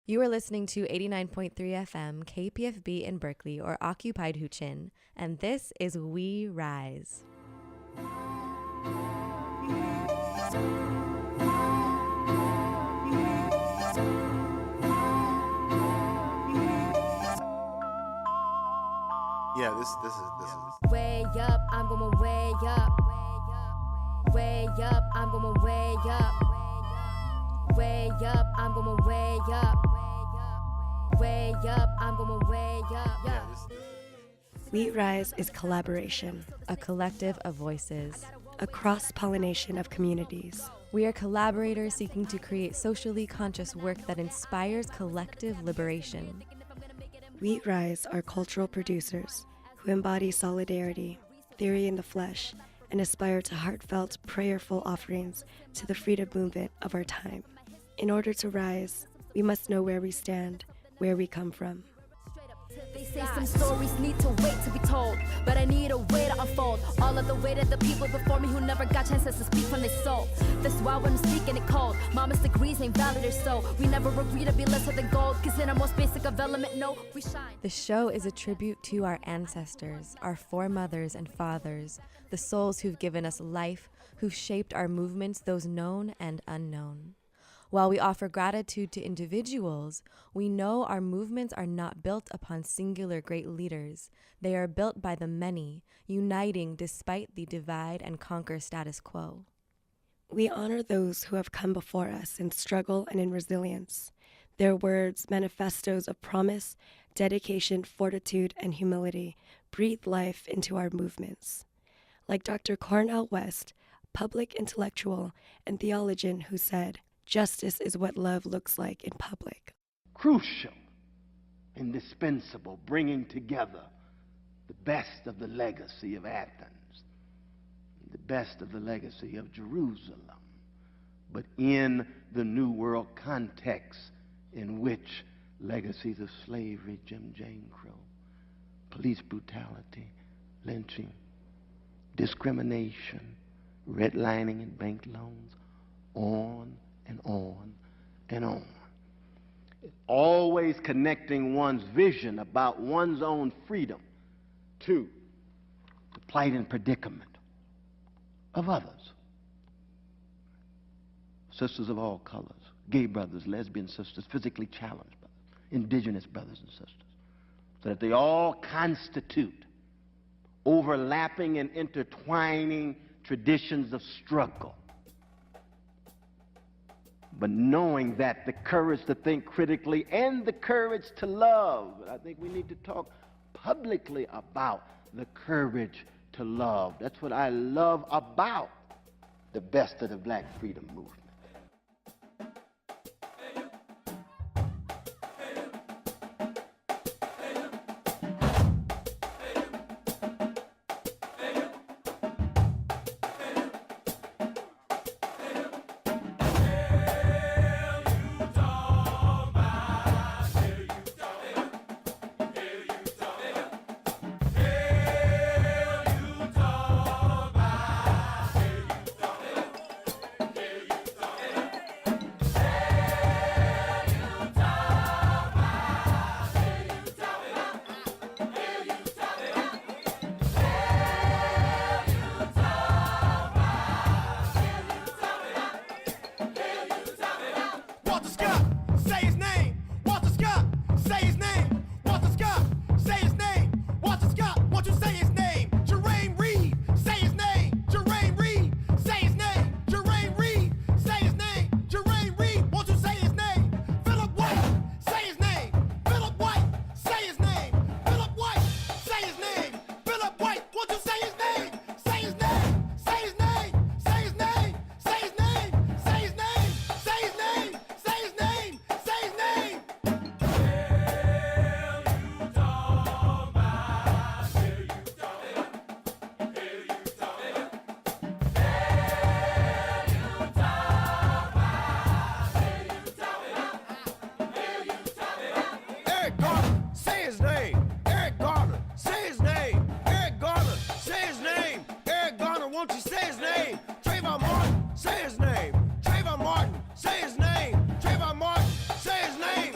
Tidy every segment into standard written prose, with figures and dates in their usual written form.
You are listening to 89.3 FM KPFB in Berkeley, or Occupied Huchin, and this is We Rise. Yeah, this is way up, I'm going way up. Way up, I'm going way up. Way up, I'm going way up. Way up, I'm going way up. yeah, We Rise is collaboration, A collective of voices. a cross-pollination of communities. We are collaborators seeking to create socially conscious work that inspires collective liberation. We Rise are cultural producers who embody solidarity, theory in the flesh, and aspire to heartfelt, prayerful offerings to the freedom movement of our time. In order to rise, we must know where we stand, where we come from. They say some stories need to wait to be told, but I need a way to unfold all of the way that the people before me who never got chances to speak from their soul. That's why when I'm speaking it cold, mama's degrees ain't valid or so. We never agree to be lesser than gold, cause in our most basic of element, no, we shine. The show is a tribute to our ancestors, our foremothers and fathers, the souls who've given us life, who've shaped our movements, those known and unknown. While we offer gratitude to individuals, we know our movements are not built upon singular great leaders. They are built by the many, uniting despite the divide and conquer status quo. We honor those who have come before us in struggle and in resilience. Their words, manifestos of promise, dedication, fortitude, and humility breathe life into our movements. Like Dr. Cornel West, public intellectual and theologian, who said, "Justice is what love looks like in public." Crucial, indispensable, bringing together the best of the legacy of Athens, the best of the legacy of Jerusalem, but in the New World context in which legacies of slavery, Jim Crow, police brutality, lynching, discrimination, redlining and bank loans, on and on and on. Always connecting one's vision about one's own freedom to the plight and predicament of others. Sisters of all colors, gay brothers, lesbian sisters, physically challenged brothers, indigenous brothers and sisters, so that they all constitute overlapping and intertwining traditions of struggle. But knowing that the courage to think critically and the courage to love, I think we need to talk publicly about the courage to love. That's what I love about the best of the Black freedom movement. Walter Scott, say his name. Walter Scott, say his name. Walter Scott, say his name. Walter Scott, won't you say his name? Jermaine Reed, say his name. Jermaine Reed, say his name. Jermaine Reed, say his name. Jermaine Reed, won't you say his name? Philip White, say his name. Philip White, say his name. Philip White, say his name. Philip White, won't you say his name? Say his name. Say his name. Say his name. Say his name. Say his name. Say his name. Say his name. Say his name. Eric Garner, say his name. Eric Garner, say his name. Eric Garner, say his name. Eric Garner, won't you say his name? Trayvon Martin, say his name. Trayvon Martin, say his name. Trayvon Martin, say his name.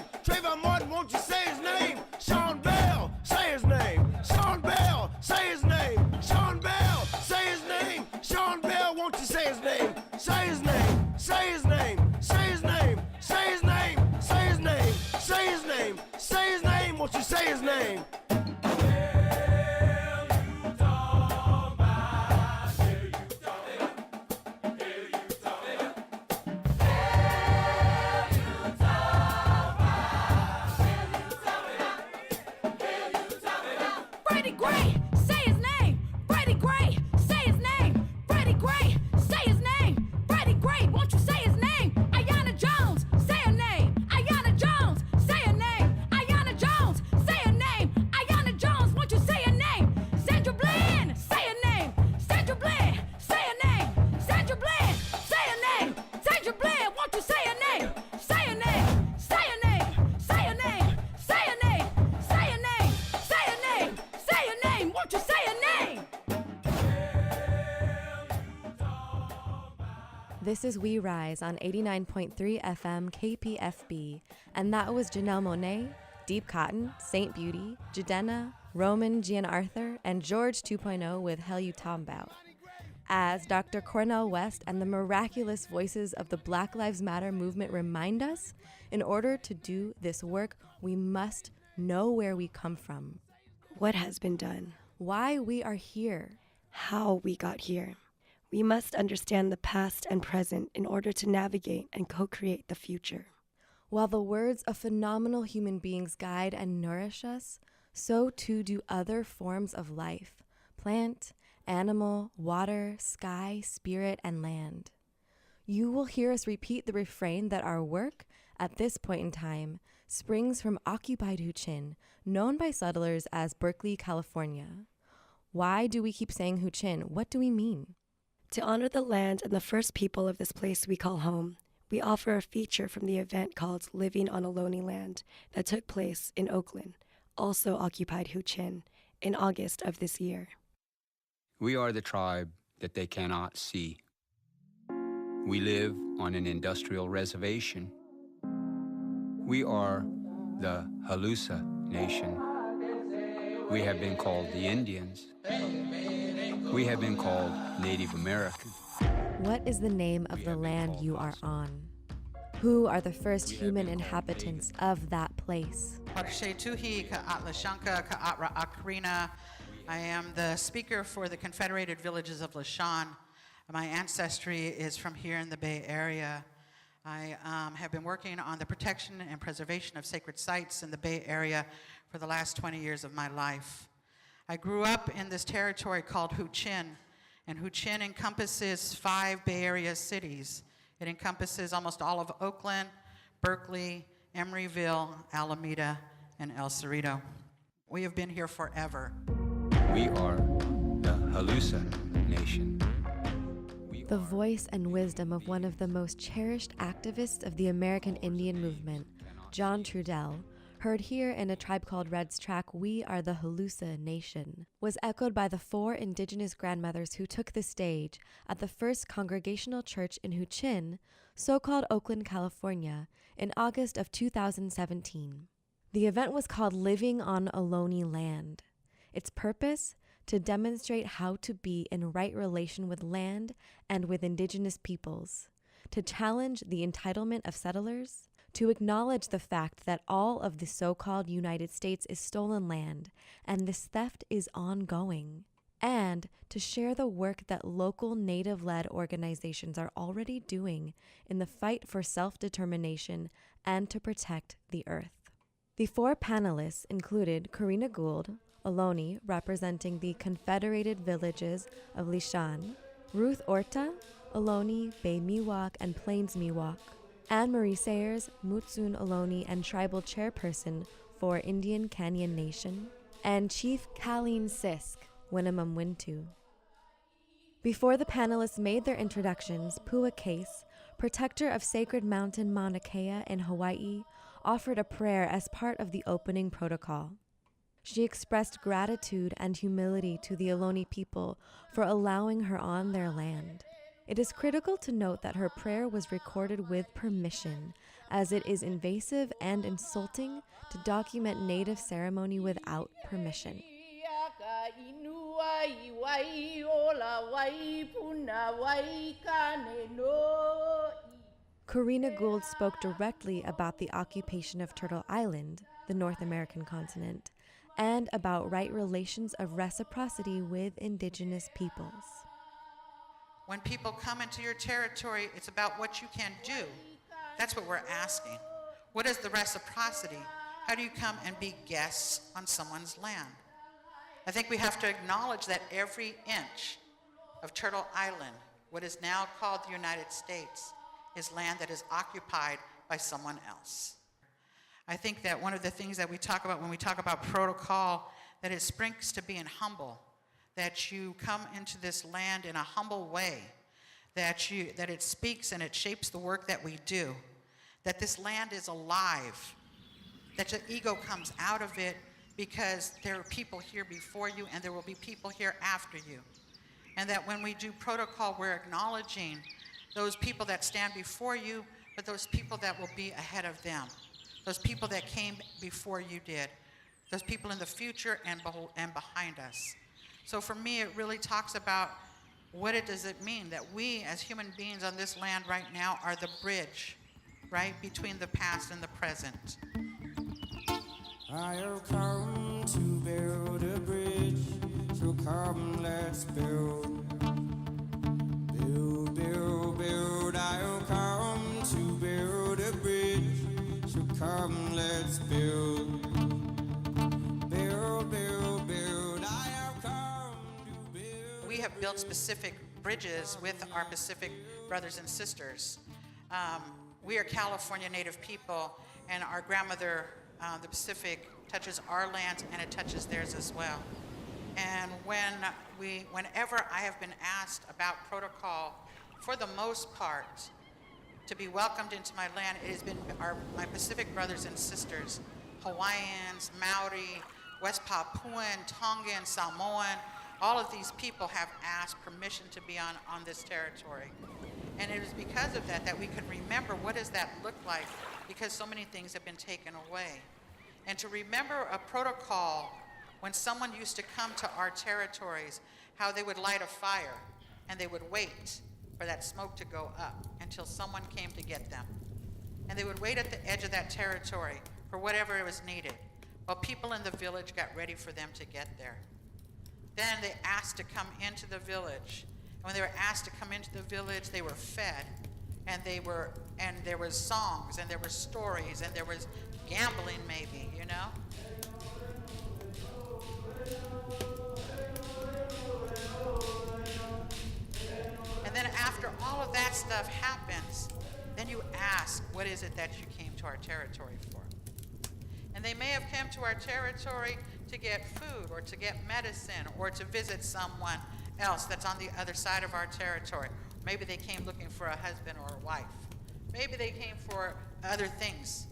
his name? Freddie Gray, say his name. Freddie Gray, say his name. Freddie Gray, say his name. Freddie Gray, won't you say his name? Ayanna Jones, say her name. Ayanna Jones, say her name. Ayanna Jones, say her name. Ayanna Jones, won't you say her name? Sandra Bland, say her name. Sandra Bland, say her name. Sandra Bland, say her name. Sandra Bland, won't you say her name? Say her name. Say her name. Say her name. Say her name. Say her name. Say her name. Say her name. Won't you say her name? This is We Rise on 89.3 FM KPFB, and that was Janelle Monáe, Deep Cotton, Saint Beauty, Jidenna, Roman Gian Arthur, and George 2.0 with Hell You Tom Bout. As Dr. Cornel West and the miraculous voices of the Black Lives Matter movement remind us, in order to do this work, we must know where we come from, What has been done? why we are here. How we got here. We must understand the past and present in order to navigate and co-create the future. While the words of phenomenal human beings guide and nourish us, so too do other forms of life: plant, animal, water, sky, spirit, and land. You will hear us repeat the refrain that our work, at this point in time, springs from occupied Huichin, known by settlers as Berkeley, California. Why do we keep saying Huichin? What do we mean? To honor the land and the first people of this place we call home, we offer a feature from the event called Living on Ohlone Land that took place in Oakland, also occupied Huichin, in August of this year. We are the tribe that they cannot see. We live on an industrial reservation. We are the Halusa Nation. We have been called the Indians. We have been called Native American. What is the name of the land you are on? Who are the first human inhabitants of that place? Tuhi Ka'atlashanka Ka'atra Akrina. I am the speaker for the Confederated Villages of Lashan. My ancestry is from here in the Bay Area. I have been working on the protection and preservation of sacred sites in the Bay Area for the last 20 years of my life. I grew up in this territory called Huichin, and Huichin encompasses 5 Bay Area cities. It encompasses almost all of Oakland, Berkeley, Emeryville, Alameda, and El Cerrito. We have been here forever. We are the Halusa Nation. The voice and wisdom of one of the most cherished activists of the American Indian movement, John Trudell, heard here in A Tribe Called Red's track, We Are the Halusa Nation, was echoed by the 4 indigenous grandmothers who took the stage at the first congregational church in Huichin, so-called Oakland, California, in August of 2017. The event was called Living on Ohlone Land. Its purpose? To demonstrate how to be in right relation with land and with indigenous peoples, to challenge the entitlement of settlers, to acknowledge the fact that all of the so-called United States is stolen land and this theft is ongoing, and to share the work that local Native-led organizations are already doing in the fight for self-determination and to protect the earth. The 4 panelists included Karina Gould, Ohlone, representing the Confederated Villages of Lisjan, Ruth Orta, Ohlone, Bay Miwok, and Plains Miwok, Anne-Marie Sayers, Mutsun Ohlone and Tribal Chairperson for Indian Canyon Nation, and Chief Colleen Sisk, Winnemem Wintu. Before the panelists made their introductions, Pua Case, protector of sacred mountain Mauna Kea in Hawaii, offered a prayer as part of the opening protocol. She expressed gratitude and humility to the Ohlone people for allowing her on their land. It is critical to note that her prayer was recorded with permission, as it is invasive and insulting to document Native ceremony without permission. Karina Gould spoke directly about the occupation of Turtle Island, the North American continent, and about right relations of reciprocity with indigenous peoples. When people come into your territory, it's about what you can do. That's what we're asking. What is the reciprocity? How do you come and be guests on someone's land? I think we have to acknowledge that every inch of Turtle Island, what is now called the United States, is land that is occupied by someone else. I think that one of the things that we talk about when we talk about protocol, that it springs to being humble, that you come into this land in a humble way, that it speaks and it shapes the work that we do, that this land is alive, that the ego comes out of it because there are people here before you and there will be people here after you. And that when we do protocol, we're acknowledging those people that stand before you, but those people that will be ahead of them, those people that came before you did, those people in the future and behind us. So for me, it really talks about what does it mean that we as human beings on this land right now are the bridge, right, between the past and the present. I have come to build a bridge, so come let's build. Build, build, build, I have come to build a bridge, so come let's build. Build, build, build, I have come to build. We have built specific bridges with our Pacific brothers and sisters. We are California Native people, and our grandmother, the Pacific, touches our lands and it touches theirs as well. And whenever I have been asked about protocol, for the most part, to be welcomed into my land, it has been my Pacific brothers and sisters, Hawaiians, Maori, West Papuan, Tongan, Samoan. All of these people have asked permission to be on this territory. And it is because of that we can remember what does that look like, because so many things have been taken away. And to remember a protocol when someone used to come to our territories, how they would light a fire and they would wait for that smoke to go up until someone came to get them. And they would wait at the edge of that territory for whatever was needed, while people in the village got ready for them to get there. Then they asked to come into the village. And when they were asked to come into the village, they were fed. And there was songs, and there were stories, and there was gambling maybe, you know? And then after all of that stuff happens, then you ask, what is it that you came to our territory for? And they may have come to our territory to get food or to get medicine or to visit someone else that's on the other side of our territory. Maybe they came looking for a husband or a wife. Maybe they came for other things.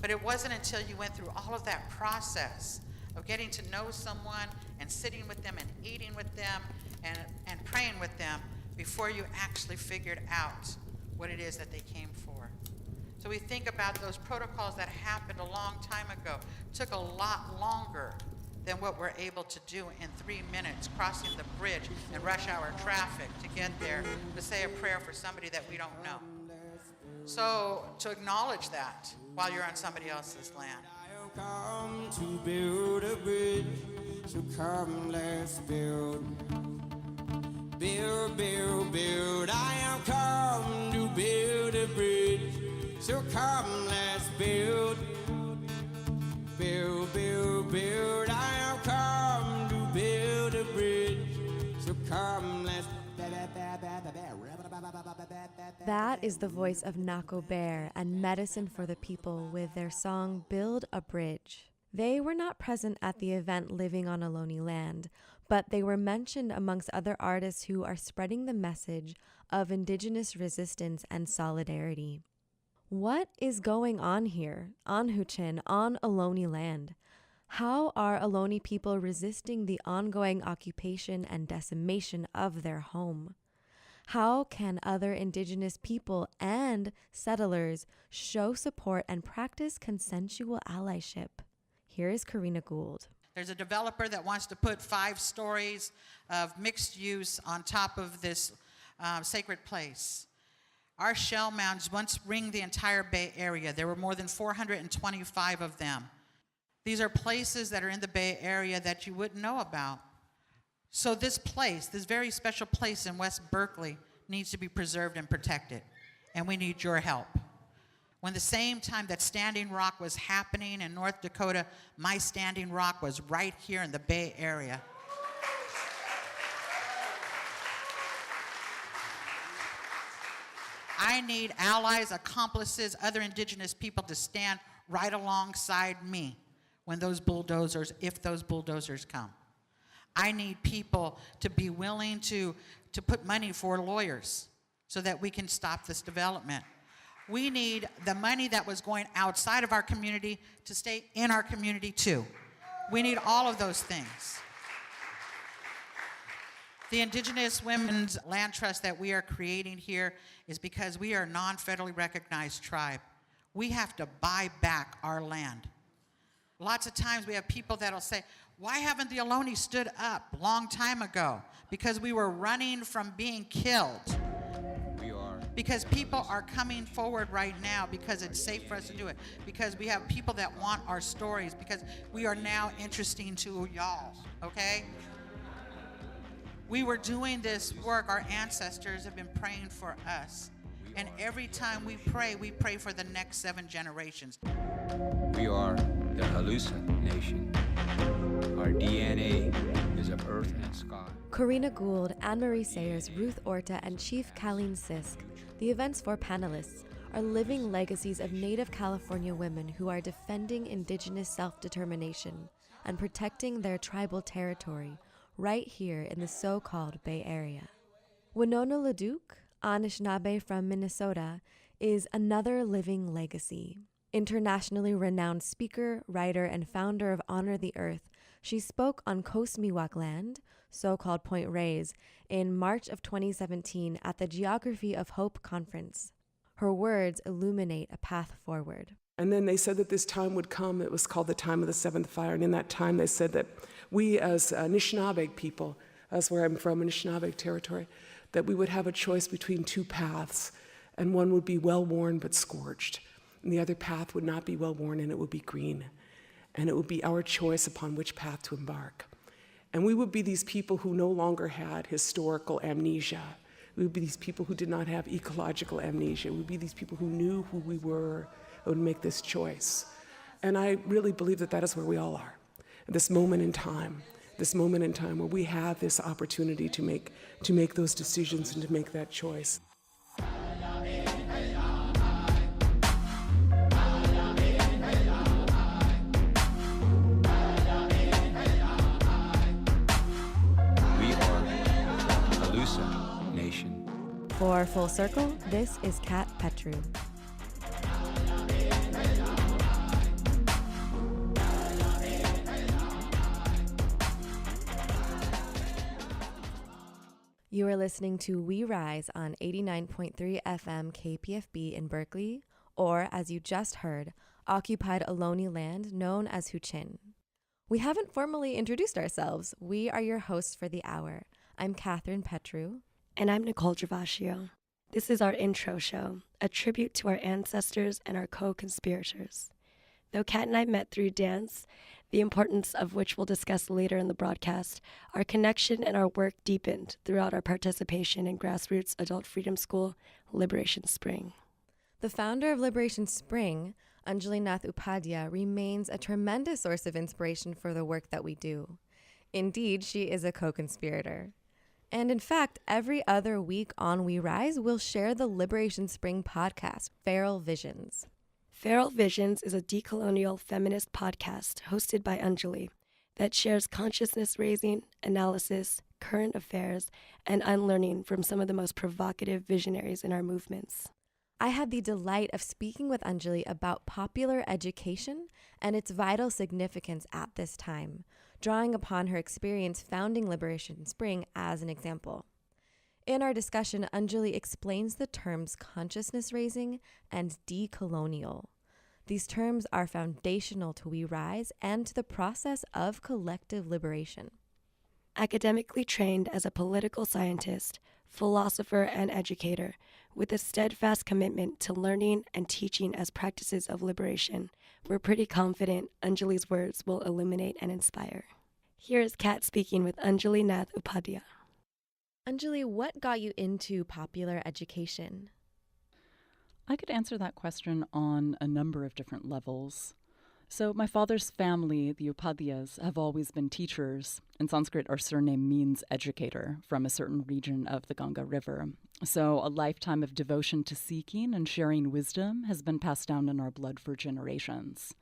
But it wasn't until you went through all of that process of getting to know someone and sitting with them and eating with them and praying with them before you actually figured out what it is that they came for. So we think about those protocols that happened a long time ago. It took a lot longer than what we're able to do in 3 minutes, crossing the bridge in rush hour traffic to get there, to say a prayer for somebody that we don't know. So to acknowledge that while you're on somebody else's land. I have come to build a bridge, so come let's build. Build, build, build, I have come to build a bridge, so come let's build. Build, build, build, I have come to build a bridge, so come let's. That is the voice of Nako Bear and Medicine for the People with their song Build a Bridge. They were not present at the event Living on Ohlone Land, but they were mentioned amongst other artists who are spreading the message of Indigenous resistance and solidarity. What is going on here, on Huichin, on Ohlone Land? How are Ohlone people resisting the ongoing occupation and decimation of their home? How can other Indigenous people and settlers show support and practice consensual allyship? Here is Karina Gould. There's a developer that wants to put 5 stories of mixed use on top of this sacred place. Our shell mounds once ringed the entire Bay Area. There were more than 425 of them. These are places that are in the Bay Area that you wouldn't know about. So this place, this very special place in West Berkeley, needs to be preserved and protected. And we need your help. When the same time that Standing Rock was happening in North Dakota, my Standing Rock was right here in the Bay Area. I need allies, accomplices, other indigenous people to stand right alongside me when those bulldozers, if those bulldozers come. I need people to be willing to put money for lawyers so that we can stop this development. We need the money that was going outside of our community to stay in our community too. We need all of those things. The Indigenous Women's Land Trust that we are creating here is because we are a non-federally recognized tribe. We have to buy back our land. Lots of times we have people that'll say, why haven't the Ohlone stood up a long time ago? Because we were running from being killed. Because people are coming forward right now because it's safe for us to do it. Because we have people that want our stories. Because we are now interesting to y'all, okay? We were doing this work. Our ancestors have been praying for us. And every time we pray for the next 7 generations. We are the Halusa Nation. Our DNA is of earth and sky. Corrina Gould, Anne-Marie Sayers, Ruth Orta, and Chief Colleen Sisk, the event's 4 panelists, are living legacies of Native California women who are defending Indigenous self-determination and protecting their tribal territory right here in the so-called Bay Area. Winona LaDuke, Anishinaabe from Minnesota, is another living legacy. Internationally renowned speaker, writer, and founder of Honor the Earth, she spoke on Coast Miwok land, so-called Point Reyes, in March of 2017 at the Geography of Hope conference. Her words illuminate a path forward. And then they said that this time would come. It was called the time of the seventh fire. And in that time, they said that we as Anishinaabe people, as where I'm from, Anishinaabe territory, that we would have a choice between 2 paths. And one would be well-worn but scorched. And the other path would not be well-worn and it would be green. And it would be our choice upon which path to embark. And we would be these people who no longer had historical amnesia. We would be these people who did not have ecological amnesia. We would be these people who knew who we were and would make this choice. And I really believe that that is where we all are. At this moment in time where we have this opportunity to make those decisions and to make that choice. For Full Circle, this is Kat Petru. You are listening to We Rise on 89.3 FM KPFB in Berkeley, or as you just heard, occupied Ohlone land known as Huichin. We haven't formally introduced ourselves. We are your hosts for the hour. I'm Catherine Petru. And I'm Nicole Gervasio. This is our intro show, a tribute to our ancestors and our co-conspirators. Though Kat and I met through dance, the importance of which we'll discuss later in the broadcast, our connection and our work deepened throughout our participation in grassroots adult freedom school, Liberation Spring. The founder of Liberation Spring, Anjali Nath Upadhyay, remains a tremendous source of inspiration for the work that we do. Indeed, she is a co-conspirator. And in fact, every other week on We Rise, we'll share the Liberation Spring podcast, Feral Visions. Feral Visions is a decolonial feminist podcast hosted by Anjali that shares consciousness-raising, analysis, current affairs, and unlearning from some of the most provocative visionaries in our movements. I had the delight of speaking with Anjali about popular education and its vital significance at this time, drawing upon her experience founding Liberation Spring as an example. In our discussion, Anjali explains the terms consciousness raising and decolonial. These terms are foundational to We Rise and to the process of collective liberation. Academically trained as a political scientist, philosopher, and educator, with a steadfast commitment to learning and teaching as practices of liberation. We're pretty confident Anjali's words will illuminate and inspire. Here is Kat speaking with Anjali Nath Upadhyaya. Anjali, what got you into popular education? I could answer that question on a number of different levels. So my father's family, the Upadhyayas, have always been teachers. In Sanskrit, our surname means educator from a certain region of the Ganga River. So a lifetime of devotion to seeking and sharing wisdom has been passed down in our blood for generations.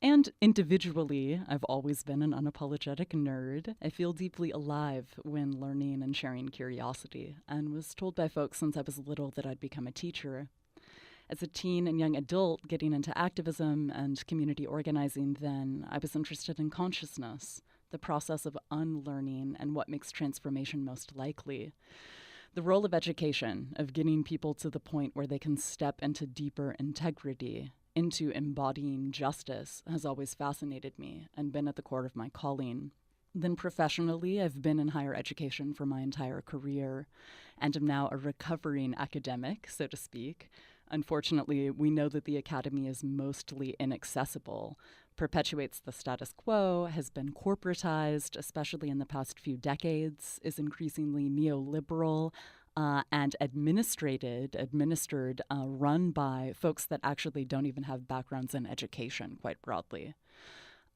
And individually, I've always been an unapologetic nerd. I feel deeply alive when learning and sharing curiosity, and was told by folks since I was little that I'd become a teacher. As a teen and young adult getting into activism and community organizing then, I was interested in consciousness, the process of unlearning, and what makes transformation most likely. The role of education, of getting people to the point where they can step into deeper integrity, into embodying justice, has always fascinated me and been at the core of my calling. Then professionally, I've been in higher education for my entire career and am now a recovering academic, so to speak. Unfortunately, we know that the academy is mostly inaccessible, perpetuates the status quo, has been corporatized, especially in the past few decades, is increasingly neoliberal, and administered, run by folks that actually don't even have backgrounds in education, quite broadly.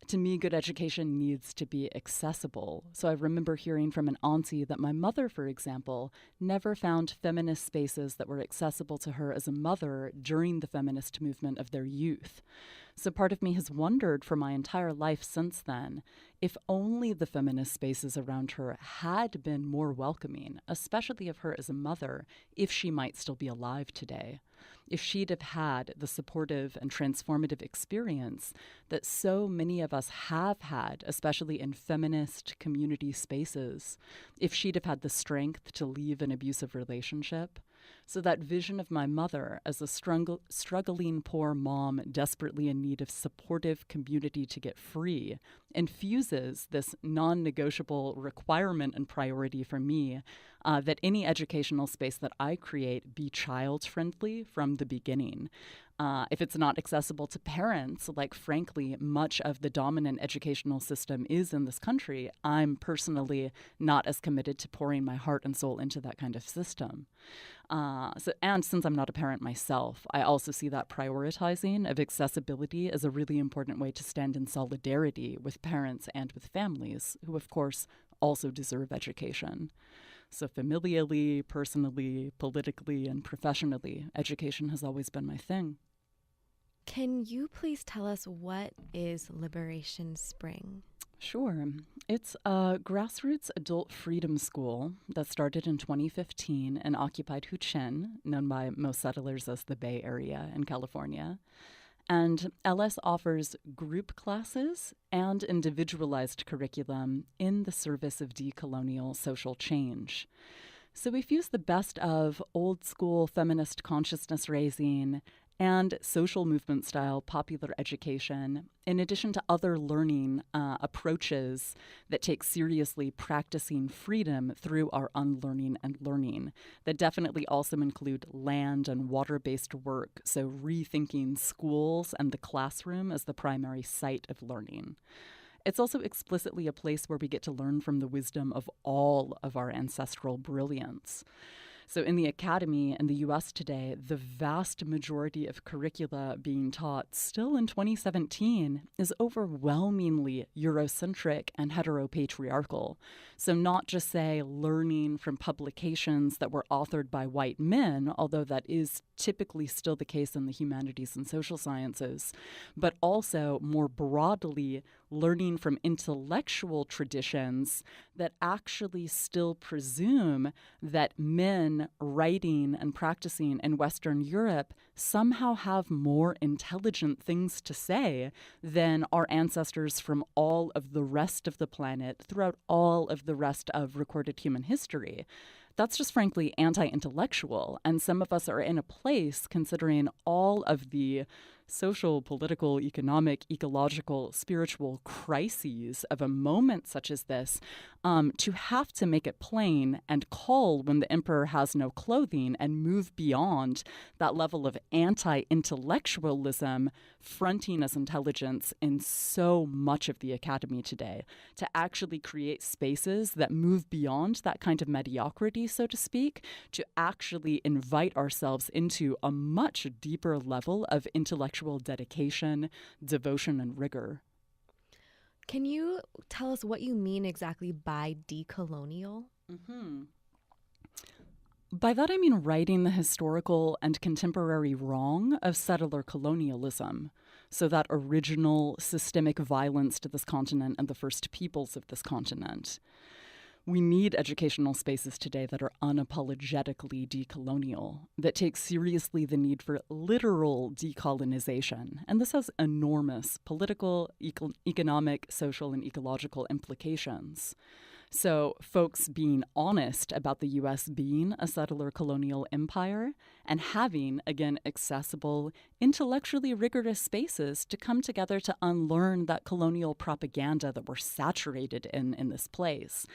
To me, good education needs to be accessible. So I remember hearing from an auntie that my mother, for example, never found feminist spaces that were accessible to her as a mother during the feminist movement of their youth. So part of me has wondered for my entire life since then, if only the feminist spaces around her had been more welcoming, especially of her as a mother, if she might still be alive today. If she'd have had the supportive and transformative experience that so many of us have had, especially in feminist community spaces, if she'd have had the strength to leave an abusive relationship. So that vision of my mother as a struggling poor mom desperately in need of supportive community to get free infuses this non-negotiable requirement and priority for me that any educational space that I create be child-friendly from the beginning. If it's not accessible to parents, like frankly much of the dominant educational system is in this country, I'm personally not as committed to pouring my heart and soul into that kind of system. And since I'm not a parent myself, I also see that prioritizing of accessibility as a really important way to stand in solidarity with parents and with families, who of course also deserve education. So familially, personally, politically, and professionally, education has always been my thing. Can you please tell us what is Liberation Spring? Sure. It's a grassroots adult freedom school that started in 2015 and occupied Huchen, known by most settlers as the Bay Area in California. And LS offers group classes and individualized curriculum in the service of decolonial social change. So we fuse the best of old school feminist consciousness raising and social movement style popular education, in addition to other learning approaches that take seriously practicing freedom through our unlearning and learning, that definitely also include land and water-based work, so rethinking schools and the classroom as the primary site of learning. It's also explicitly a place where we get to learn from the wisdom of all of our ancestral brilliance. So in the academy in the U.S. today, the vast majority of curricula being taught still in 2017 is overwhelmingly Eurocentric and heteropatriarchal. So not just, say, learning from publications that were authored by white men, although that is typically still the case in the humanities and social sciences, but also more broadly learning from intellectual traditions that actually still presume that men writing and practicing in Western Europe somehow have more intelligent things to say than our ancestors from all of the rest of the planet throughout all of the rest of recorded human history. That's just frankly anti-intellectual, and some of us are in a place, considering all of the social, political, economic, ecological, spiritual crises of a moment such as this, to have to make it plain and call when the emperor has no clothing and move beyond that level of anti-intellectualism fronting as intelligence in so much of the academy today, to actually create spaces that move beyond that kind of mediocrity, so to speak, to actually invite ourselves into a much deeper level of intellectual dedication, devotion, and rigor. Can you tell us what you mean exactly by decolonial? Mm-hmm. By that I mean righting the historical and contemporary wrong of settler colonialism, so that original systemic violence to this continent and the first peoples of this continent. We need educational spaces today that are unapologetically decolonial, that take seriously the need for literal decolonization. And this has enormous political, economic, social, and ecological implications. So folks being honest about the U.S. being a settler colonial empire and having, again, accessible, intellectually rigorous spaces to come together to unlearn that colonial propaganda that we're saturated in this place.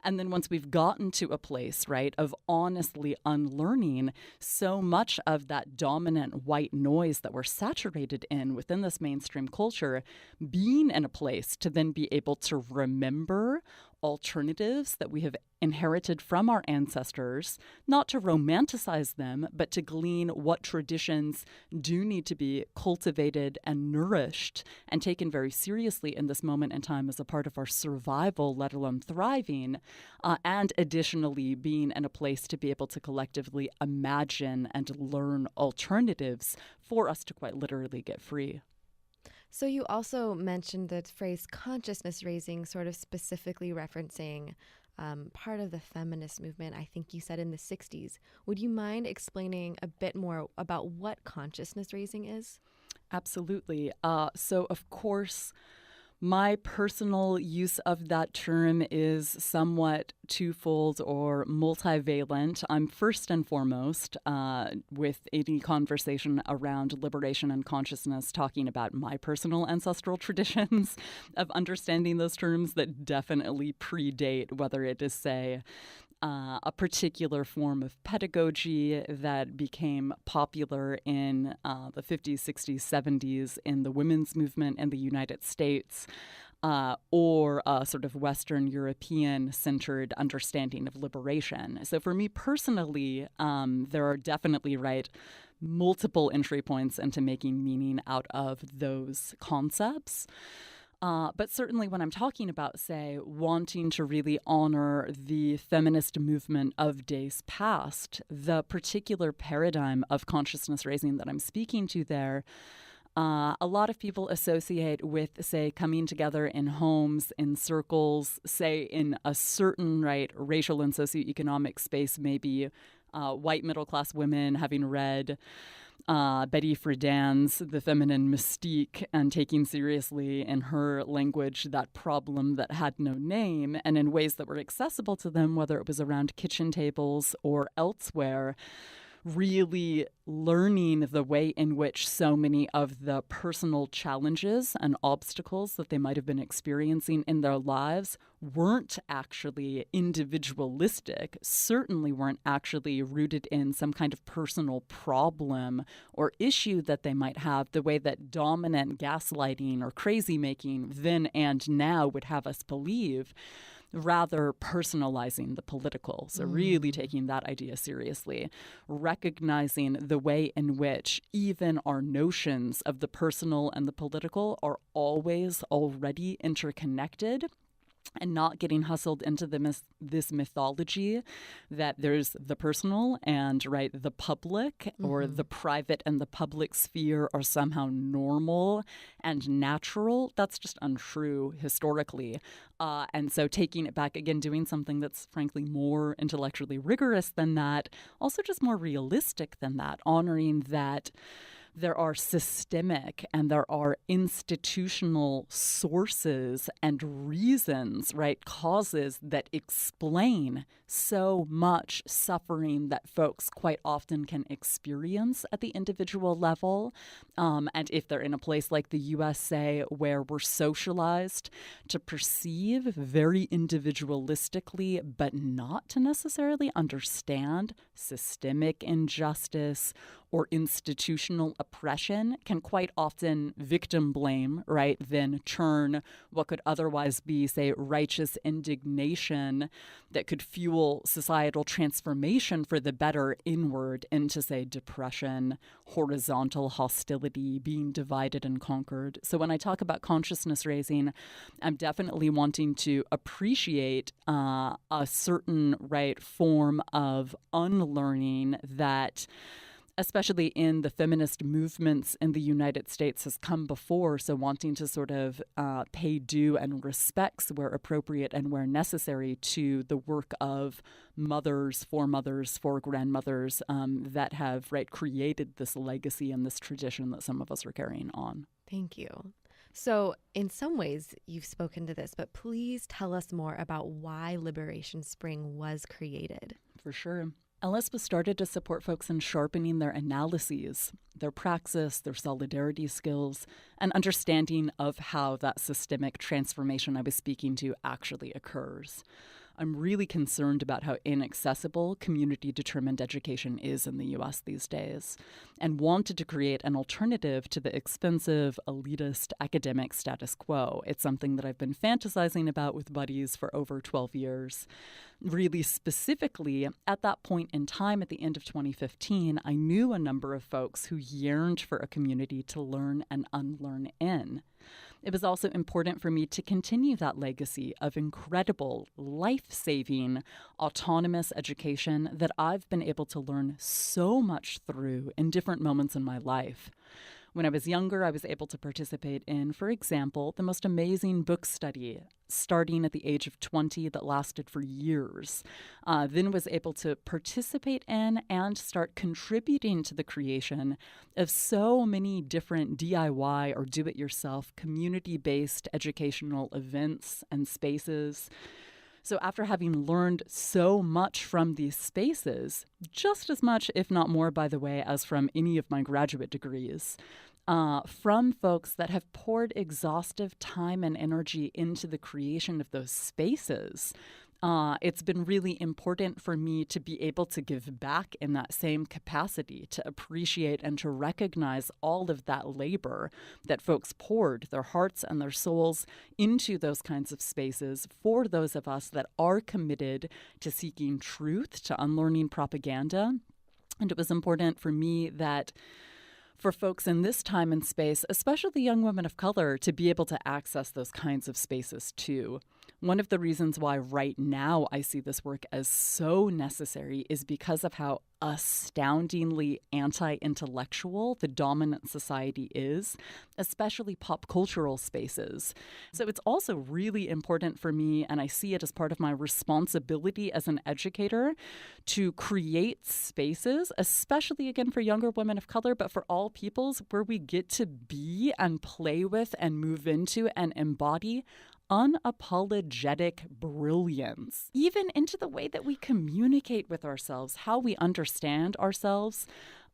And then once we've gotten to a place, right, of honestly unlearning so much of that dominant white noise that we're saturated in within this mainstream culture, being in a place to then be able to remember alternatives that we have inherited from our ancestors, not to romanticize them, but to glean what traditions do need to be cultivated and nourished and taken very seriously in this moment in time as a part of our survival, let alone thriving, and additionally being in a place to be able to collectively imagine and learn alternatives for us to quite literally get free. So you also mentioned the phrase consciousness raising, sort of specifically referencing part of the feminist movement, I think you said in the 60s. Would you mind explaining a bit more about what consciousness raising is? Absolutely. So, of course, my personal use of that term is somewhat twofold or multivalent. I'm first and foremost, with any conversation around liberation and consciousness, talking about my personal ancestral traditions of understanding those terms that definitely predate whether it is, say, a particular form of pedagogy that became popular in the 50s, 60s, 70s in the women's movement in the United States, or a sort of Western European-centered understanding of liberation. So for me personally, there are definitely, multiple entry points into making meaning out of those concepts. But certainly when I'm talking about, say, wanting to really honor the feminist movement of days past, the particular paradigm of consciousness raising that I'm speaking to there, a lot of people associate with, say, coming together in homes, in circles, say, in a certain, racial and socioeconomic space, maybe white middle-class women having read Betty Friedan's The Feminine Mystique and taking seriously in her language that problem that had no name, and in ways that were accessible to them, whether it was around kitchen tables or elsewhere, really learning the way in which so many of the personal challenges and obstacles that they might have been experiencing in their lives weren't actually individualistic, certainly weren't actually rooted in some kind of personal problem or issue that they might have, the way that dominant gaslighting or crazy making then and now would have us believe, rather personalizing the political. So really taking that idea seriously, recognizing the way in which even our notions of the personal and the political are always already interconnected, and not getting hustled into this mythology that there's the personal and, the public, or the private and the public sphere are somehow normal and natural. That's just untrue historically. And so taking it back, again, doing something that's frankly more intellectually rigorous than that, also just more realistic than that, honoring that there are systemic and there are institutional sources and reasons, right, causes that explain so much suffering that folks quite often can experience at the individual level. And if they're in a place like the USA where we're socialized to perceive very individualistically, but not to necessarily understand systemic injustice or institutional oppression, can quite often victim blame, right, then turn what could otherwise be, say, righteous indignation that could fuel societal transformation for the better inward into, say, depression, horizontal hostility, being divided and conquered. So when I talk about consciousness raising, I'm definitely wanting to appreciate a certain, right, form of unlearning that, especially in the feminist movements in the United States, has come before. So wanting to sort of pay due and respects where appropriate and where necessary to the work of mothers, for grandmothers that have, right, created this legacy and this tradition that some of us are carrying on. Thank you. So in some ways, you've spoken to this, but please tell us more about why Liberation Spring was created. For sure. LS was started to support folks in sharpening their analyses, their praxis, their solidarity skills, and understanding of how that systemic transformation I was speaking to actually occurs. I'm really concerned about how inaccessible community-determined education is in the U.S. these days, and wanted to create an alternative to the expensive, elitist academic status quo. It's something that I've been fantasizing about with buddies for over 12 years. Really specifically, at that point in time, at the end of 2015, I knew a number of folks who yearned for a community to learn and unlearn in. It was also important for me to continue that legacy of incredible, life-saving, autonomous education that I've been able to learn so much through in different moments in my life. When I was younger, I was able to participate in, for example, the most amazing book study starting at the age of 20 that lasted for years. Then was able to participate in and start contributing to the creation of so many different DIY or do-it-yourself community-based educational events and spaces. So after having learned so much from these spaces, just as much, if not more, by the way, as from any of my graduate degrees, from folks that have poured exhaustive time and energy into the creation of those spaces, it's been really important for me to be able to give back in that same capacity, to appreciate and to recognize all of that labor that folks poured their hearts and their souls into those kinds of spaces for those of us that are committed to seeking truth, to unlearning propaganda. And it was important for me that for folks in this time and space, especially young women of color, to be able to access those kinds of spaces too. One of the reasons why right now I see this work as so necessary is because of how astoundingly anti-intellectual the dominant society is, especially pop cultural spaces. So it's also really important for me, and I see it as part of my responsibility as an educator, to create spaces, especially again for younger women of color, but for all peoples, where we get to be and play with and move into and embody unapologetic brilliance, even into the way that we communicate with ourselves, how we understand ourselves,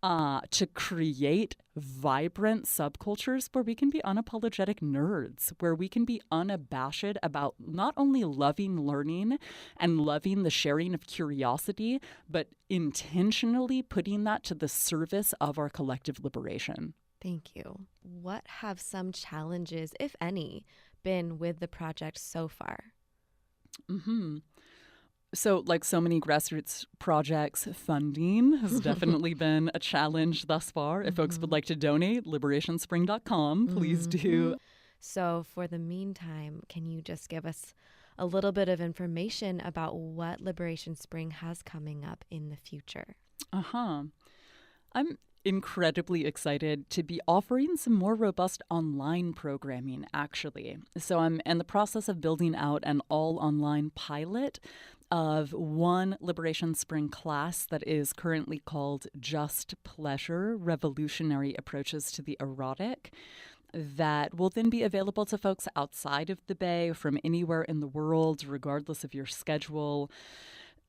to create vibrant subcultures where we can be unapologetic nerds, where we can be unabashed about not only loving learning and loving the sharing of curiosity, but intentionally putting that to the service of our collective liberation. Thank you. What have some challenges, if any, been with the project so far? So like so many grassroots projects, funding has definitely been a challenge thus far. If folks would like to donate, liberationspring.com, please do. So for the meantime, can you just give us a little bit of information about what Liberation Spring has coming up in the future? I'm incredibly excited to be offering some more robust online programming, actually. So I'm in the process of building out an all-online pilot of one Liberation Spring class that is currently called Just Pleasure, Revolutionary Approaches to the Erotic, that will then be available to folks outside of the Bay from anywhere in the world, regardless of your schedule.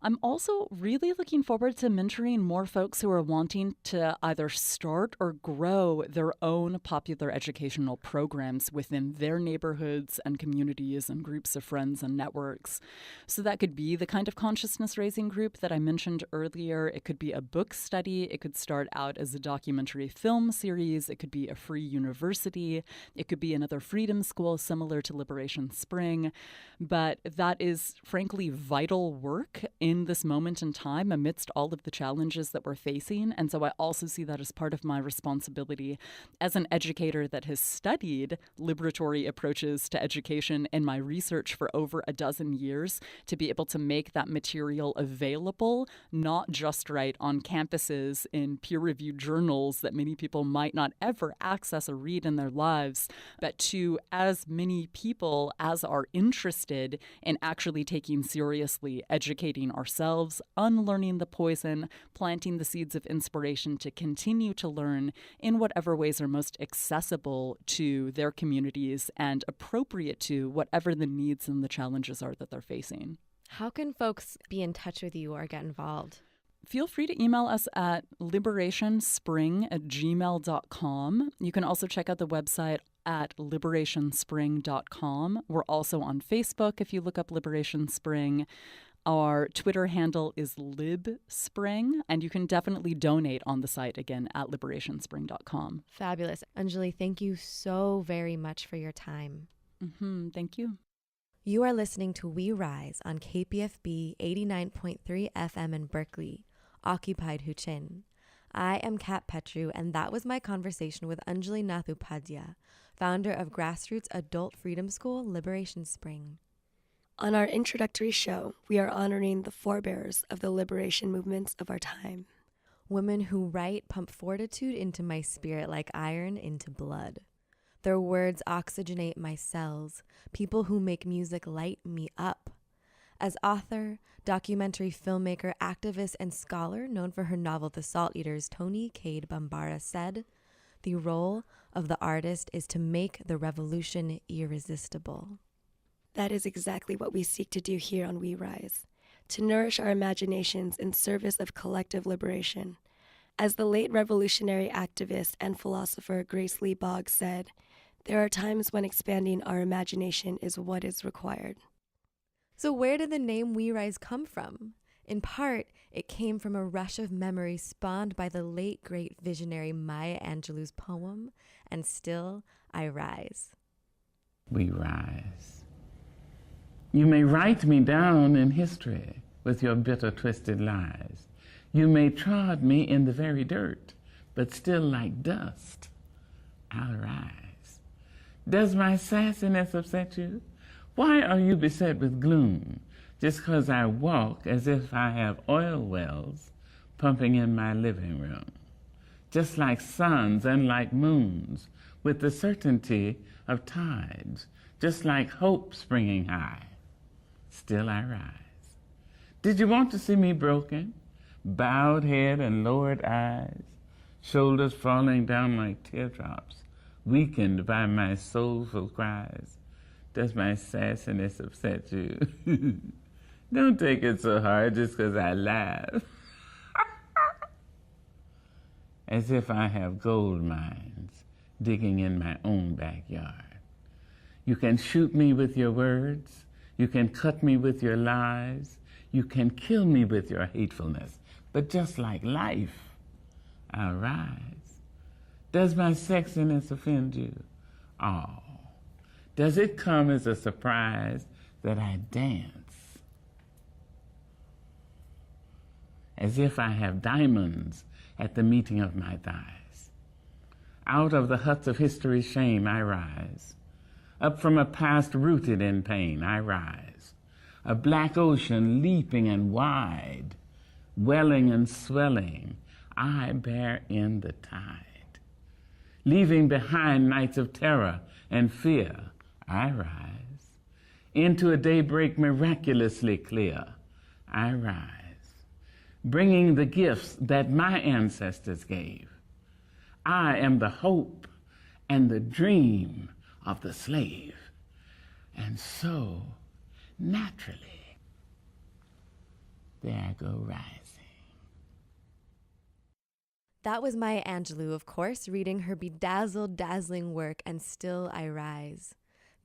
I'm also really looking forward to mentoring more folks who are wanting to either start or grow their own popular educational programs within their neighborhoods and communities and groups of friends and networks. So that could be the kind of consciousness-raising group that I mentioned earlier. It could be a book study. It could start out as a documentary film series. It could be a free university. It could be another freedom school similar to Liberation Spring. But that is, frankly, vital work in this moment in time amidst all of the challenges that we're facing. And so I also see that as part of my responsibility as an educator that has studied liberatory approaches to education in my research for over a dozen years, to be able to make that material available, not just right on campuses in peer-reviewed journals that many people might not ever access or read in their lives, but to as many people as are interested in actually taking seriously educating ourselves, unlearning the poison, planting the seeds of inspiration to continue to learn in whatever ways are most accessible to their communities and appropriate to whatever the needs and the challenges are that they're facing. How can folks be in touch with you or get involved? Feel free to email us at liberationspring@gmail.com. You can also check out the website at liberationspring.com. We're also on Facebook if you look up Liberation Spring. Our Twitter handle is libspring, and you can definitely donate on the site again at liberationspring.com. Fabulous. Anjali, thank you so very much for your time. Thank you. You are listening to We Rise on KPFB 89.3 FM in Berkeley, occupied Huchin. I am Kat Petru, and that was my conversation with Anjali Nath Upadhyaya, founder of grassroots adult freedom school Liberation Spring. On our introductory show, we are honoring the forebears of the liberation movements of our time. Women who write pump fortitude into my spirit like iron into blood. Their words oxygenate my cells. People who make music light me up. As author, documentary filmmaker, activist, and scholar known for her novel The Salt Eaters, Toni Cade Bambara said, "The role of the artist is to make the revolution irresistible." That is exactly what we seek to do here on We Rise, to nourish our imaginations in service of collective liberation. As the late revolutionary activist and philosopher Grace Lee Boggs said, there are times when expanding our imagination is what is required. So where did the name We Rise come from? In part, it came from a rush of memory spawned by the late great visionary Maya Angelou's poem, "And Still I Rise." We rise. You may write me down in history with your bitter, twisted lies. You may trod me in the very dirt, but still like dust, I'll rise. Does my sassiness upset you? Why are you beset with gloom just 'cause I walk as if I have oil wells pumping in my living room? Just like suns and like moons, with the certainty of tides, just like hope springing high. Still I rise. Did you want to see me broken? Bowed head and lowered eyes, shoulders falling down like teardrops, weakened by my soulful cries. Does my sassiness upset you? Don't take it so hard just 'cause I laugh. As if I have gold mines digging in my own backyard. You can shoot me with your words. You can cut me with your lies. You can kill me with your hatefulness. But just like life, I'll rise. Does my sexiness offend you? Oh, does it come as a surprise that I dance? As if I have diamonds at the meeting of my thighs. Out of the huts of history's shame I rise. Up from a past rooted in pain, I rise. A black ocean leaping and wide, welling and swelling, I bear in the tide. Leaving behind nights of terror and fear, I rise. Into a daybreak miraculously clear, I rise, bringing the gifts that my ancestors gave. I am the hope and the dream of the slave. And so, naturally, there I go rising. That was Maya Angelou, of course, reading her bedazzled, dazzling work, And Still I Rise.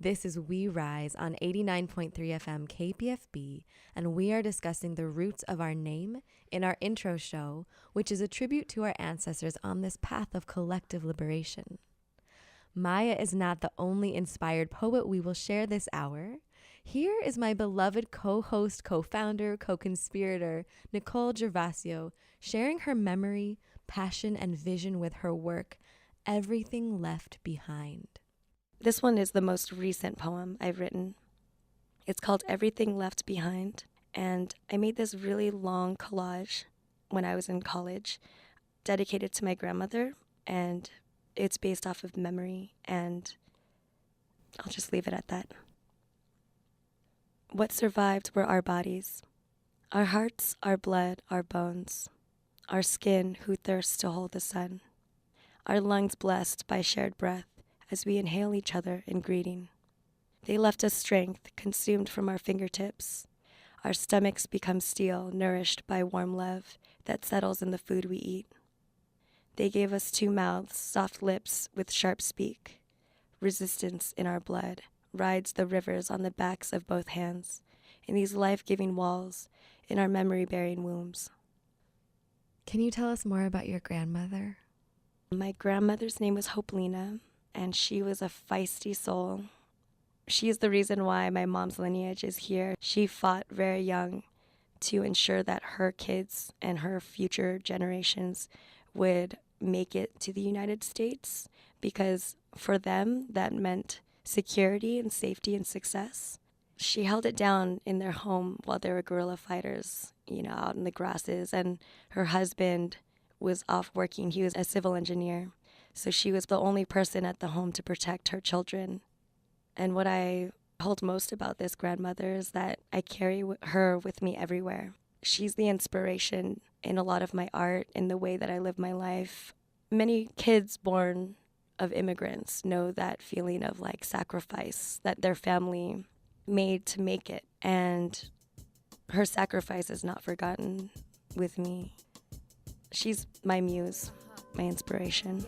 This is We Rise on 89.3 FM KPFB, and we are discussing the roots of our name in our intro show, which is a tribute to our ancestors on this path of collective liberation. Maya is not the only inspired poet we will share this hour. Here is my beloved co-host, co-founder, co-conspirator, Nicole Gervasio, sharing her memory, passion, and vision with her work, Everything Left Behind. This one is the most recent poem I've written. It's called Everything Left Behind, and I made this really long collage when I was in college, dedicated to my grandmother, and it's based off of memory, and I'll just leave it at that. What survived were our bodies, our hearts, our blood, our bones, our skin who thirsts to hold the sun, our lungs blessed by shared breath as we inhale each other in greeting. They left us strength consumed from our fingertips. Our stomachs become steel, nourished by warm love that settles in the food we eat. They gave us two mouths, soft lips with sharp speak. Resistance in our blood rides the rivers on the backs of both hands, in these life-giving walls, in our memory-bearing wombs. Can you tell us more about your grandmother? My grandmother's name was Hoplina, and she was a feisty soul. She is the reason why my mom's lineage is here. She fought very young to ensure that her kids and her future generations would make it to the United States, because for them that meant security and safety and success. She held it down in their home while they were guerrilla fighters, out in the grasses, and her husband was off working. He was a civil engineer, so she was the only person at the home to protect her children. And what I hold most about this grandmother is that I carry her with me everywhere. She's the inspiration in a lot of my art, in the way that I live my life. Many kids born of immigrants know that feeling of sacrifice that their family made to make it. And her sacrifice is not forgotten with me. She's my muse, my inspiration.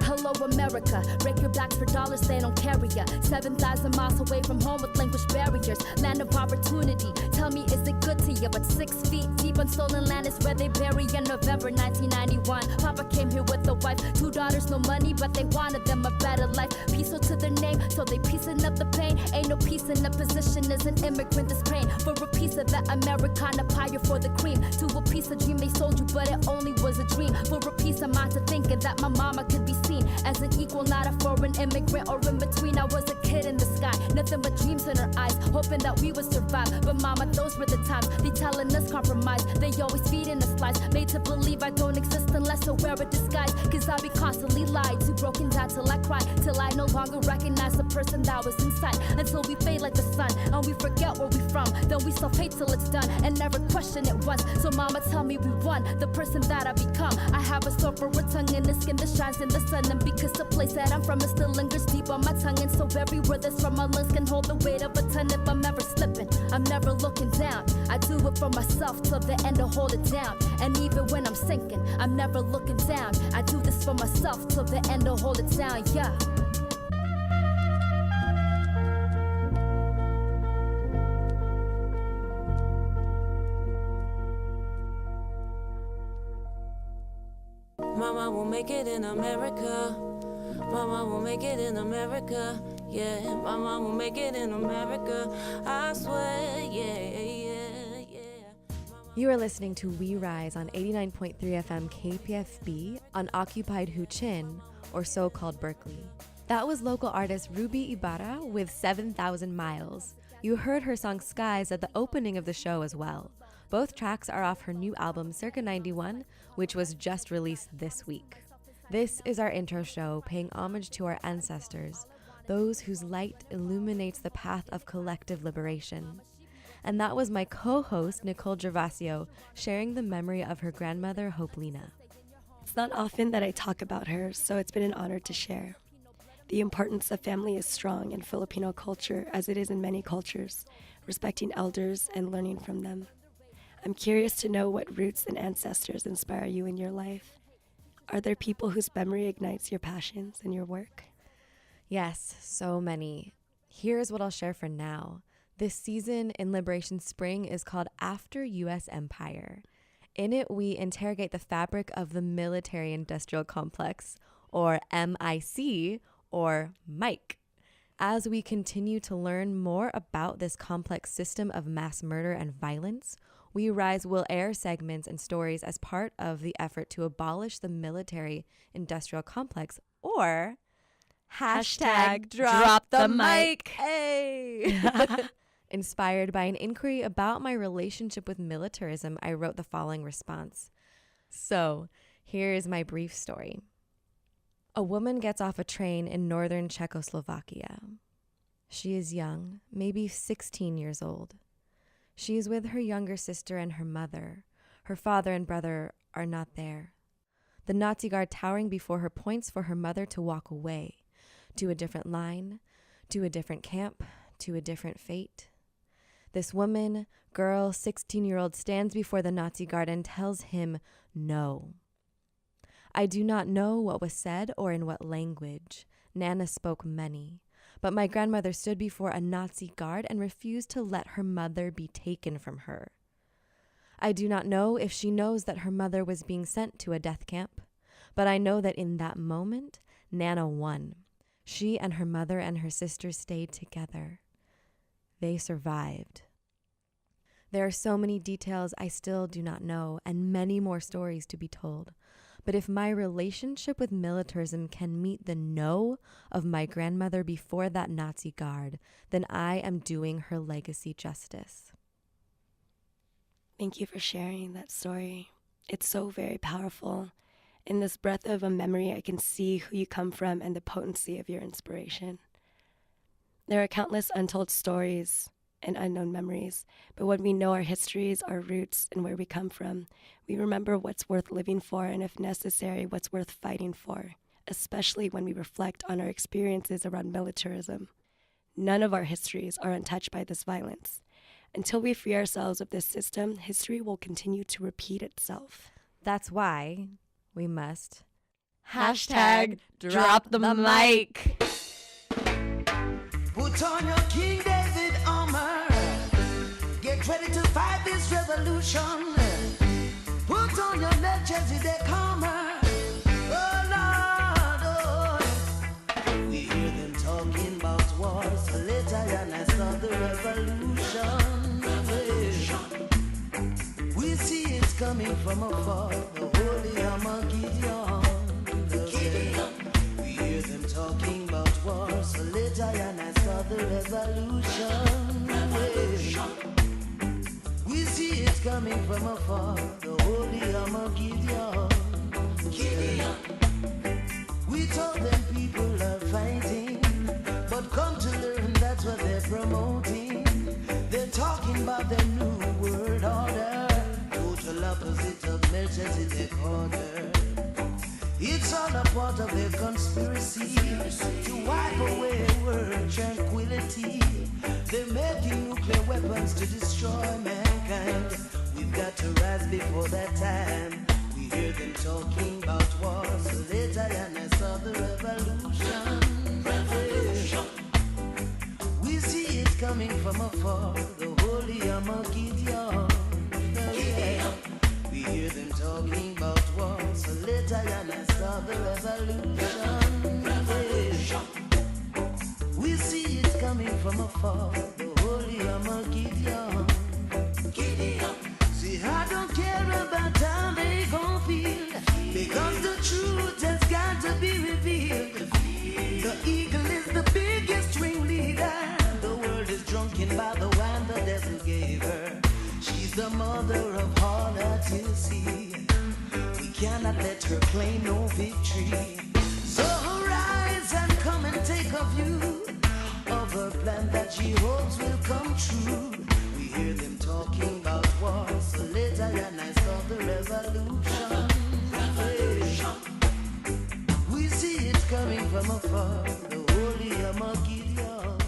Hello America, break your backs for dollars, they don't carry ya. 7,000 miles away from home with language barriers, land of opportunity. Tell me, is it good to you? But 6 feet deep on stolen land is where they bury in November 1991. Papa came here with a wife, 2 daughters, no money, but they wanted them a better life. Peaceful to their name, so they piecing up the pain. Ain't no peace in the position as an immigrant is praying for a piece of that Americana pie or for the cream. To a piece of dream they sold you, but it only was a dream. For a piece of mind to thinking that my mama could be seen as an equal, not a foreign immigrant or in between. I was a kid in the sky, nothing but dreams in her eyes, hoping that we would survive. But mama, those were the times. They telling us compromise, they always feeding us lies, made to believe I don't exist unless I wear a disguise. Cause I be constantly lied to, broken down till I cry, till I no longer recognize the person that was inside. Until we fade like the sun and we forget where we from, then we self hate till it's done and never question it once. So mama, tell me we won, the person that I become. I have a sword for a tongue and a skin that shines in the sun, and because the place that I'm from, it still lingers deep on my tongue. And so every word that's from my lungs can hold the weight of a ton. If I'm ever slipping, I'm never looking down. I do it for myself till the end to hold it down. And even when I'm sinking, I'm never looking down. I do this for myself till the end to hold it down, yeah. Mama will make it in America. Mama will make it in America. Yeah, mama will make it in America. I swear, yeah. You are listening to We Rise on 89.3 FM KPFB on occupied Huichin, or so-called Berkeley. That was local artist Ruby Ibarra with 7,000 Miles. You heard her song Skies at the opening of the show as well. Both tracks are off her new album Circa 91, which was just released this week. This is our intro show paying homage to our ancestors, those whose light illuminates the path of collective liberation. And that was my co-host, Nicole Gervasio, sharing the memory of her grandmother, Hoplina. It's not often that I talk about her, so it's been an honor to share. The importance of family is strong in Filipino culture, as it is in many cultures, respecting elders and learning from them. I'm curious to know what roots and ancestors inspire you in your life. Are there people whose memory ignites your passions in your work? Yes, so many. Here's what I'll share for now. This season in Liberation Spring is called After U.S. Empire. In it, we interrogate the fabric of the military-industrial complex, or MIC, or Mike. As we continue to learn more about this complex system of mass murder and violence, We Rise will air segments and stories as part of the effort to abolish the military-industrial complex, or hashtag drop the mic. Hey! Inspired by an inquiry about my relationship with militarism, I wrote the following response. So, here is my brief story. A woman gets off a train in northern Czechoslovakia. She is young, maybe 16 years old. She is with her younger sister and her mother. Her father and brother are not there. The Nazi guard towering before her points for her mother to walk away, to a different line, to a different camp, to a different fate. This woman, girl, 16-year-old, stands before the Nazi guard and tells him no. I do not know what was said or in what language. Nana spoke many. But my grandmother stood before a Nazi guard and refused to let her mother be taken from her. I do not know if she knows that her mother was being sent to a death camp, but I know that in that moment, Nana won. She and her mother and her sister stayed together. They survived. There are so many details I still do not know, and many more stories to be told. But if my relationship with militarism can meet the no of my grandmother before that Nazi guard, then I am doing her legacy justice. Thank you for sharing that story. It's so very powerful. In this breath of a memory, I can see who you come from and the potency of your inspiration. There are countless untold stories and unknown memories, but when we know our histories, our roots, and where we come from, we remember what's worth living for and, if necessary, what's worth fighting for, especially when we reflect on our experiences around militarism. None of our histories are untouched by this violence. Until we free ourselves of this system, history will continue to repeat itself. That's why we must hashtag drop the mic. Put on your King David armor. Get ready to fight this revolution. Put on your Melchizedek armor. Oh Lord, oh. We hear them talking about wars. So later and I saw the revolution. We see it's coming from afar. The holy Armageddon. We hear them talking about wars. So later and I saw the revolution. We see it coming from afar, the holy Armageddon. We told them people are fighting, but come to learn that's what they're promoting. They're talking about their new world order, total opposite of Melchizedek order. It's all a part of their conspiracy to wipe away world tranquility. They're making nuclear weapons to destroy mankind. We've got to rise before that time. We hear them talking about wars. So later and I saw the revolution. We see it coming from afar, the holy Armageddon. We hear them talking about wars. So later and I saw the revolution. We see it coming from afar, the holy Armageddon. See, I don't care about how they gon' feel, because the truth has got to be revealed. The eagle is the biggest ringleader. The world is drunken by the wine the devil gave her. She's the mother of all that you see. We cannot not let her claim no victory. So arise and come and take a view of her plan that she hopes will come true. We hear them talking about war, so later and I saw the revolution. We see it coming from afar, the holy Armageddon.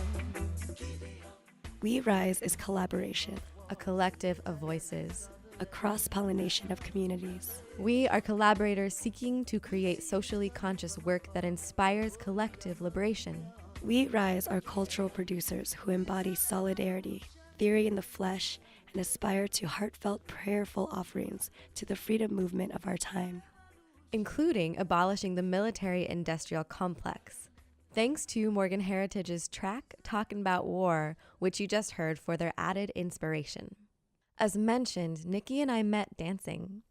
We Rise is collaboration, a collective of voices, a cross-pollination of communities. We are collaborators seeking to create socially conscious work that inspires collective liberation. We Rise are cultural producers who embody solidarity, theory in the flesh, and aspire to heartfelt, prayerful offerings to the freedom movement of our time, including abolishing the military-industrial complex. Thanks to Morgan Heritage's track, Talkin' About War, which you just heard for their added inspiration. As mentioned, Nikki and I met dancing,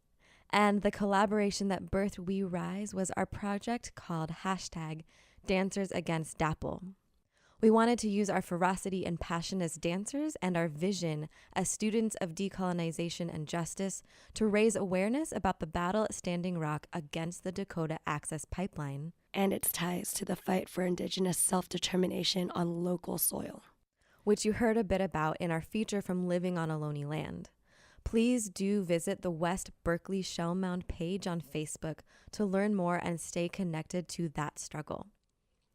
and the collaboration that birthed We Rise was our project called #Dancers Against DAPL. We wanted to use our ferocity and passion as dancers and our vision as students of decolonization and justice to raise awareness about the battle at Standing Rock against the Dakota Access Pipeline and its ties to the fight for Indigenous self-determination on local soil, which you heard a bit about in our feature from Living on Ohlone Land. Please do visit the West Berkeley Shell Mound page on Facebook to learn more and stay connected to that struggle.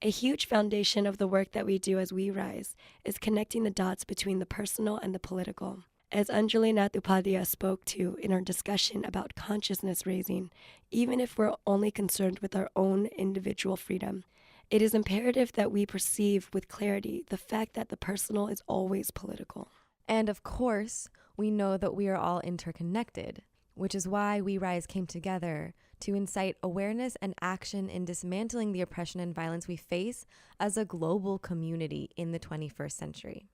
A huge foundation of the work that we do as We Rise is connecting the dots between the personal and the political. As Anjali Nath Upadhyaya spoke to in our discussion about consciousness raising, even if we're only concerned with our own individual freedom, it is imperative that we perceive with clarity the fact that the personal is always political. And of course, we know that we are all interconnected, which is why We Rise came together to incite awareness and action in dismantling the oppression and violence we face as a global community in the 21st century.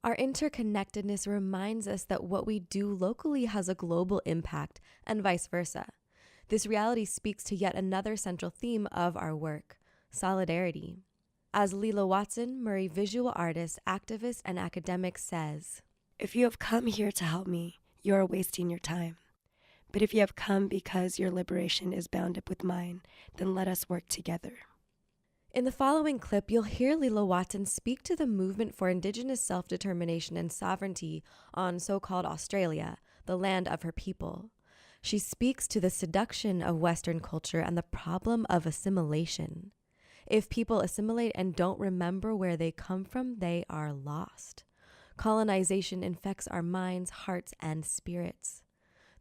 Our interconnectedness reminds us that what we do locally has a global impact and vice versa. This reality speaks to yet another central theme of our work, solidarity. As Leela Watson, Murray visual artist, activist, and academic says, "If you have come here to help me, you are wasting your time. But if you have come because your liberation is bound up with mine, then let us work together." In the following clip, you'll hear Leela Watson speak to the movement for Indigenous self-determination and sovereignty on so-called Australia, the land of her people. She speaks to the seduction of Western culture and the problem of assimilation. If people assimilate and don't remember where they come from, they are lost. Colonization infects our minds, hearts, and spirits.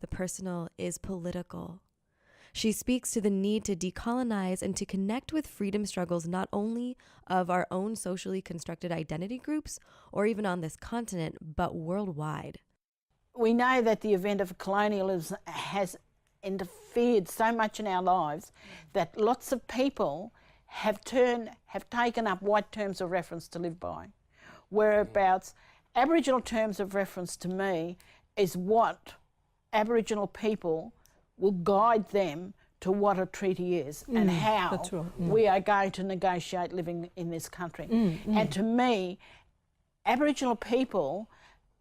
The personal is political. She speaks to the need to decolonize and to connect with freedom struggles not only of our own socially constructed identity groups or even on this continent, but worldwide. We know that the event of colonialism has interfered so much in our lives that lots of people have taken up white terms of reference to live by. Whereabouts Aboriginal terms of reference to me is what Aboriginal people will guide them to what a treaty is and how we are going to negotiate living in this country. And to me, Aboriginal people,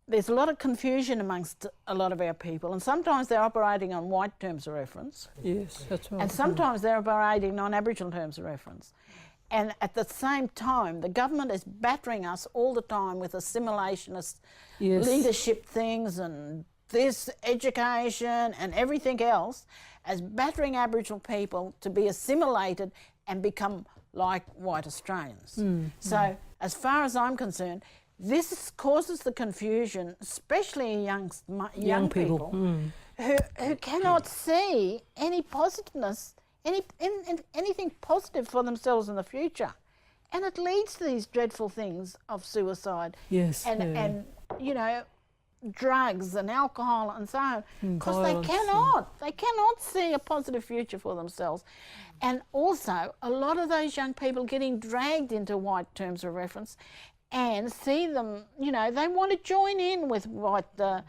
there's a lot of confusion amongst a lot of our people, and sometimes they're operating on white terms of reference. Yes, that's right. And sometimes they're operating on Aboriginal terms of reference. And at the same time, the government is battering us all the time with assimilationist leadership things and this education and everything else, as battering Aboriginal people to be assimilated and become like white Australians. So as far as I'm concerned, this causes the confusion, especially in young people who cannot see any positiveness, anything positive for themselves in the future. And it leads to these dreadful things of suicide and you know, drugs and alcohol and so on, because they cannot see a positive future for themselves. And also, a lot of those young people getting dragged into white terms of reference and see them, you know, they want to join in with the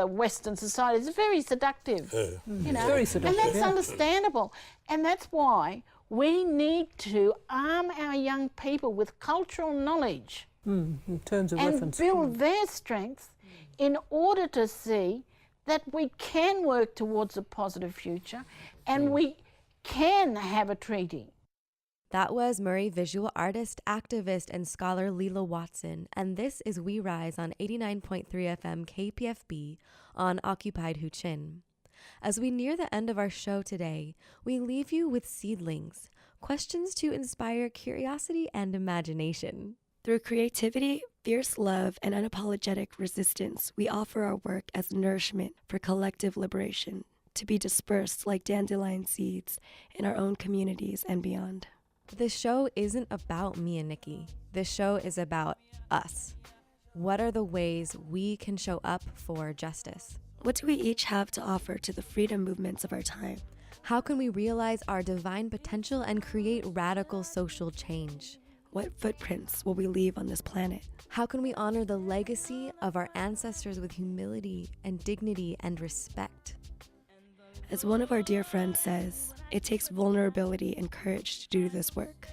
Western society. It's very seductive, you know, very seductive, and that's understandable. And that's why we need to arm our young people with cultural knowledge in terms of and reference. build their strengths in order to see that we can work towards a positive future and we can have a treaty. That was Murray visual artist, activist, and scholar Leela Watson, and this is We Rise on 89.3 FM KPFB on Occupied Huichin. As we near the end of our show today, we leave you with seedlings, questions to inspire curiosity and imagination. Through creativity, fierce love, and unapologetic resistance, we offer our work as nourishment for collective liberation, to be dispersed like dandelion seeds in our own communities and beyond. This show isn't about me and Nikki. This show is about us. What are the ways we can show up for justice? What do we each have to offer to the freedom movements of our time? How can we realize our divine potential and create radical social change? What footprints will we leave on this planet? How can we honor the legacy of our ancestors with humility and dignity and respect? As one of our dear friends says, it takes vulnerability and courage to do this work.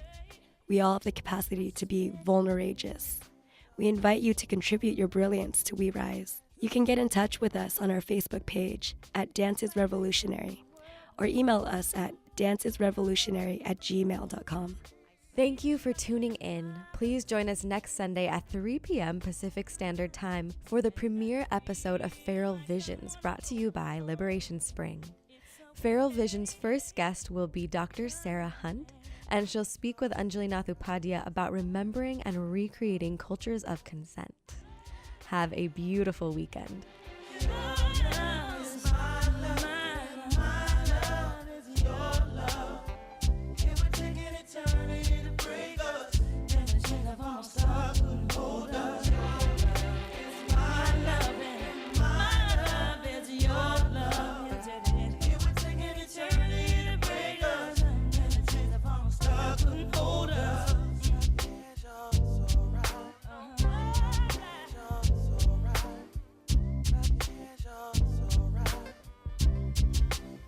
We all have the capacity to be vulnerageous. We invite you to contribute your brilliance to We Rise. You can get in touch with us on our Facebook page at Dances Revolutionary or email us at dancesrevolutionary@gmail.com. Thank you for tuning in. Please join us next Sunday at 3 p.m. Pacific Standard Time for the premiere episode of Feral Visions, brought to you by Liberation Spring. Feral Vision's first guest will be Dr. Sarah Hunt, and she'll speak with Anjali Nath Upadhyay about remembering and recreating cultures of consent. Have a beautiful weekend.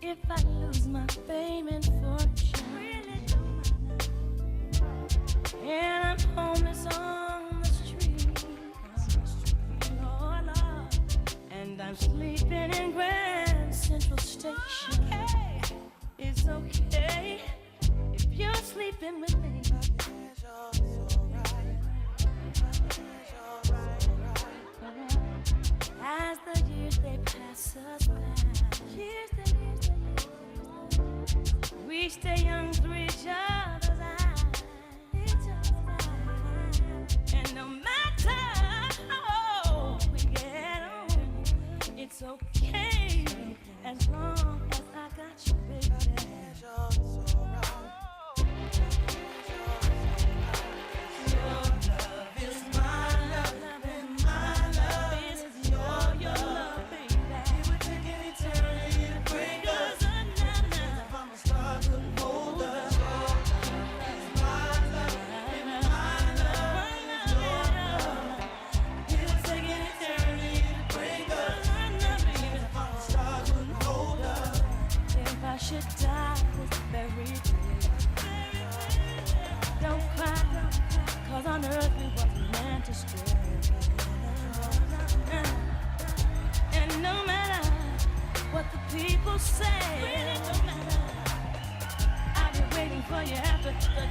If I lose my fame and fortune, and I'm homeless on the street, oh Lord, and I'm sleeping in Grand Central Station, it's okay if you're sleeping with me. As the years they pass us by, we stay young through each other's eyes. And no matter how we get on, it's okay as long as I got you, baby. Your love is my love, and my love is your love, baby. It would take an eternity to break us. Should die this very day. Don't cry, 'cause on earth we wasn't meant to stay. And no matter what the people say, I'll be waiting for you after the